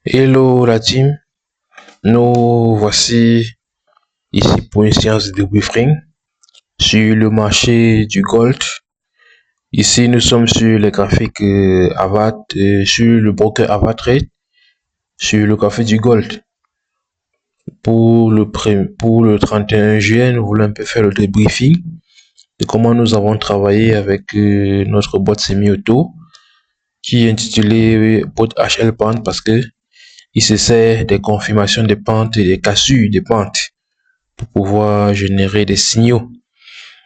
Hello la team, nous voici ici pour une séance de debriefing sur le marché du gold. Ici nous sommes sur les graphiques Avat, sur le broker Avatrade, sur le graphique du gold. Pour le 31 juillet, nous voulons un peu faire le debriefing de comment nous avons travaillé avec notre boîte semi-auto qui est intitulée bot HL Pant parce que il se sert des confirmations des pentes et des cassures des pentes pour pouvoir générer des signaux.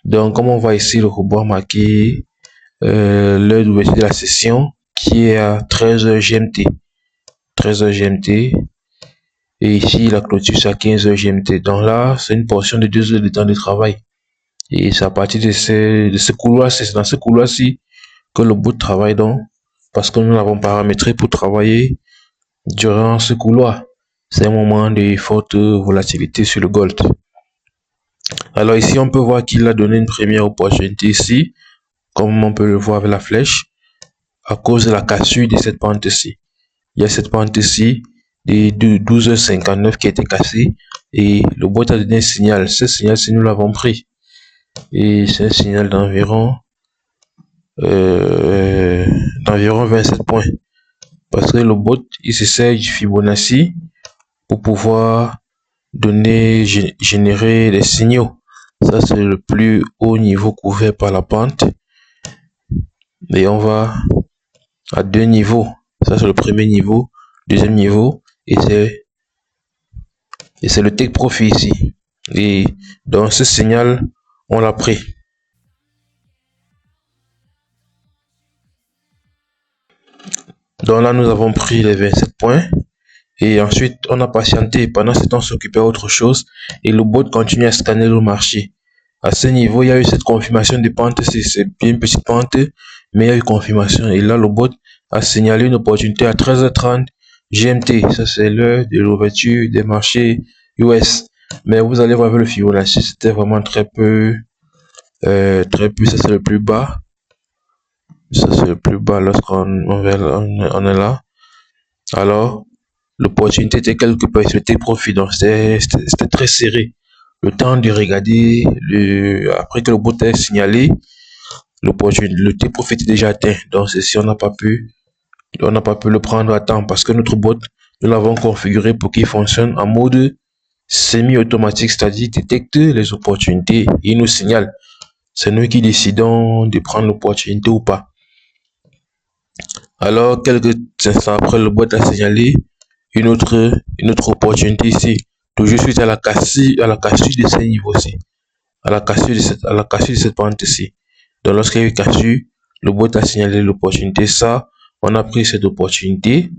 Donc, comme on voit ici, le robot a marqué l'heure d'ouverture de la session qui est à 13h GMT. 13h GMT. Et ici, la clôture, c'est à 15h GMT. Donc là, c'est une portion de 2 heures de temps de travail. Et c'est à partir de ce couloir, c'est dans ce couloir-ci que le bot travaille donc, parce que nous l'avons paramétré pour travailler durant ce couloir. C'est un moment de forte volatilité sur le gold. Alors ici, on peut voir qu'il a donné une première opportunité ici, comme on peut le voir avec la flèche, à cause de la cassure de cette pente-ci. Il y a cette pente-ci de 12h59 qui a été cassée et le bot a donné un signal. Ce signal-ci, nous l'avons pris. Et c'est un signal d'environ 27 points. Parce que le bot, il se sert du Fibonacci pour pouvoir générer des signaux. Ça, c'est le plus haut niveau couvert par la pente. Et on va à deux niveaux. Ça, c'est le premier niveau, deuxième niveau, et c'est le take profit ici. Et dans ce signal, on l'a pris. Donc là, nous avons pris les 27 points. Et ensuite, on a patienté. Pendant ce temps, on s'occupait autre chose. Et le bot continue à scanner le marché. À ce niveau, il y a eu cette confirmation de pente. C'est bien une petite pente, mais il y a eu confirmation. Et là, le bot a signalé une opportunité à 13h30 GMT. Ça, c'est l'heure de l'ouverture des marchés US. Mais vous allez voir avec le Fibonacci, c'était vraiment très peu. Ça, c'est le plus bas. Ça, c'est le plus bas lorsqu'on est là. Alors, l'opportunité était quelque part, c'était profit. Donc, c'était très serré. Le temps de regarder, après que le bot ait signalé, le T profit est déjà atteint. Donc, ceci, on n'a pas pu le prendre à temps parce que notre bot, nous l'avons configuré pour qu'il fonctionne en mode semi-automatique, c'est-à-dire détecte les opportunités et il nous signale. C'est nous qui décidons de prendre l'opportunité ou pas. Alors, quelques instants après, le bot a signalé une autre opportunité ici. Toujours suite à la cassure de ce niveau-ci. À la cassure de cette pente-ci. Donc, lorsqu'il y a eu cassure, le bot a signalé l'opportunité. Ça, on a pris cette opportunité.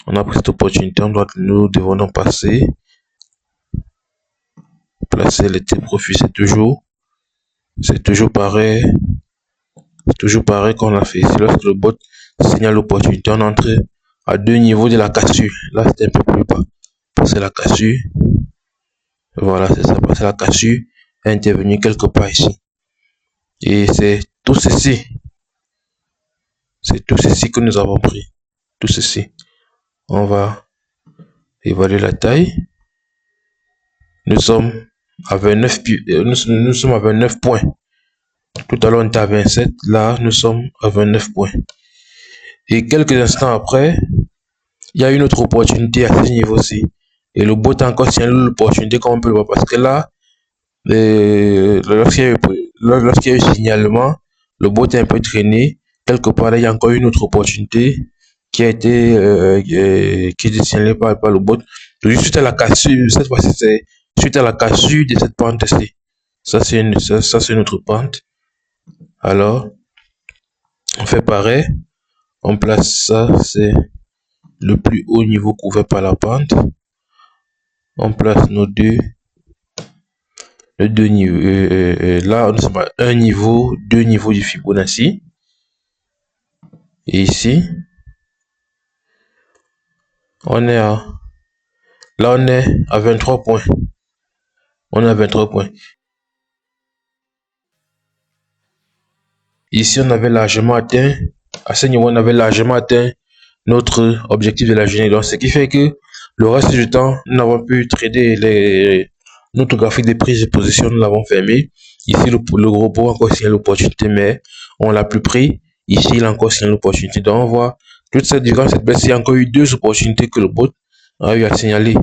Nous devons donc passer. Placer les profits, c'est toujours pareil. C'est toujours pareil qu'on a fait. C'est lorsque le bot signale l'opportunité, on entre à deux niveaux de la cassure. Là, c'est un peu plus bas. Passer la cassure. Voilà, c'est ça. Passer la cassure est intervenu quelque part ici. Et c'est tout ceci. C'est tout ceci que nous avons pris. Tout ceci. On va évaluer la taille. Nous sommes à 29 points. Tout à l'heure, on était à 27. Là, nous sommes à 29 points. Et quelques instants après, il y a une autre opportunité à ce niveau-ci. Et le bot a encore signé l'opportunité comme on peut le voir. Parce que là, lorsqu'il y a eu signalement, le bot est un peu traîné. Quelque part, là, il y a encore une autre opportunité qui a été signalée par le bot. Donc, suite à la cassure, cette fois-ci, c'est suite à la cassure de cette pente-ci. Ça, c'est une autre pente. Alors, on fait pareil. On place ça, c'est le plus haut niveau couvert par la pente. On place nos deux niveaux. Là, nous sommes à un niveau, deux niveaux du Fibonacci. Et ici, on est à 23 points. On est à 23 points. Ici, on avait largement atteint, à ce niveau, on avait largement atteint notre objectif de la journée. Donc, ce qui fait que le reste du temps, nous n'avons pu trader notre graphique de prise de position, nous l'avons fermé. Ici, le gros pot a encore signé l'opportunité, mais on l'a plus pris. Ici, il a encore signé l'opportunité. Donc, on voit durant cette baisse, il y a encore eu deux opportunités que le bot a eu à signaler.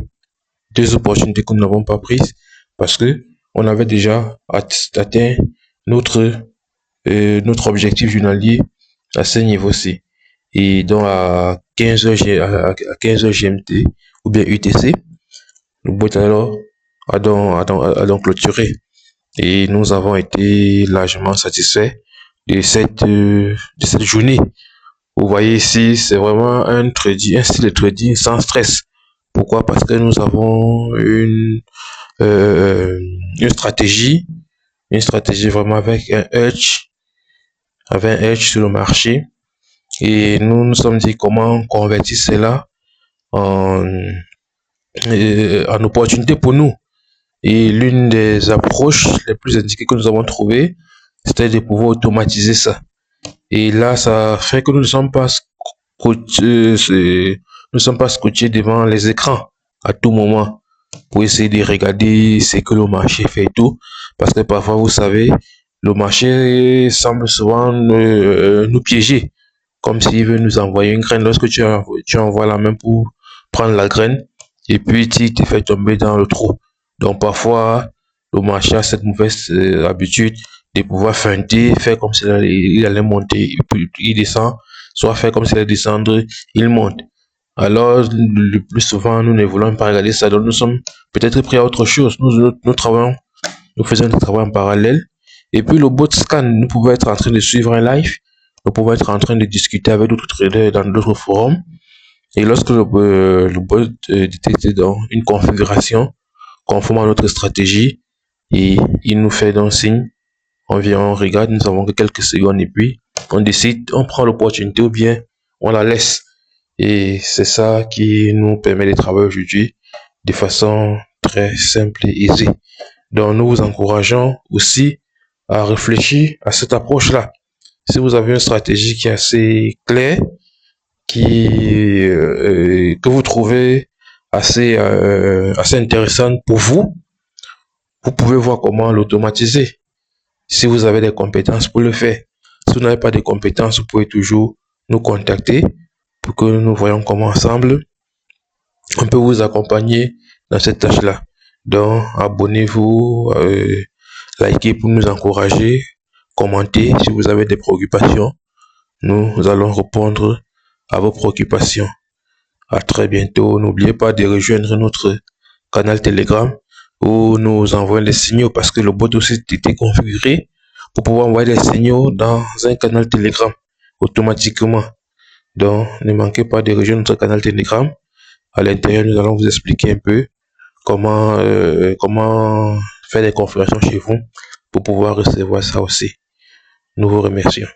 Deux opportunités que nous n'avons pas prises parce que on avait déjà atteint notre objectif journalier à ce niveau-ci. Et donc à 15h GMT ou bien UTC, le bot alors a donc clôturé. Et nous avons été largement satisfaits de cette journée. Vous voyez ici, c'est vraiment un style de trading sans stress. Pourquoi? Parce que nous avons une stratégie vraiment avec un edge sur le marché. Et nous nous sommes dit comment convertir cela en opportunité pour nous. Et l'une des approches les plus indiquées que nous avons trouvées, c'était de pouvoir automatiser ça. Et là, ça fait que nous ne sommes pas scotchés devant les écrans à tout moment pour essayer de regarder ce que le marché fait et tout. Parce que parfois, vous savez, le marché semble souvent nous piéger, comme s'il veut nous envoyer une graine. Lorsque tu envoies la main pour prendre la graine, et puis tu te fais tomber dans le trou. Donc parfois, le marché a cette mauvaise habitude de pouvoir feinter, faire comme s'il allait monter, et puis il descend, soit faire comme s'il allait descendre, il monte. Alors, le plus souvent, nous ne voulons pas regarder ça. Donc, nous sommes peut-être pris à autre chose. Nous faisons un travail en parallèle. Et puis, le bot scan, nous pouvons être en train de suivre un live. Nous pouvons être en train de discuter avec d'autres traders dans d'autres forums. Et lorsque le bot détecte dans une configuration conforme à notre stratégie, et il nous fait donc signe, on regarde, nous avons que quelques secondes et puis on décide, on prend l'opportunité ou bien on la laisse. Et c'est ça qui nous permet de travailler aujourd'hui de façon très simple et aisée. Donc nous vous encourageons aussi à réfléchir à cette approche-là. Si vous avez une stratégie qui est assez claire, que vous trouvez assez intéressante pour vous, vous pouvez voir comment l'automatiser. Si vous avez des compétences pour le faire. Si vous n'avez pas de compétences, vous pouvez toujours nous contacter pour que nous voyons comment ensemble on peut vous accompagner dans cette tâche-là. Donc, abonnez-vous, likez pour nous encourager, commentez si vous avez des préoccupations. Nous allons répondre à vos préoccupations. À très bientôt. N'oubliez pas de rejoindre notre canal Telegram où nous envoyons les signaux parce que le bot aussi était configuré pour pouvoir envoyer les signaux dans un canal Telegram automatiquement. Donc, ne manquez pas de rejoindre notre canal Telegram. À l'intérieur, nous allons vous expliquer un peu comment faire des configurations chez vous pour pouvoir recevoir ça aussi. Nous vous remercions.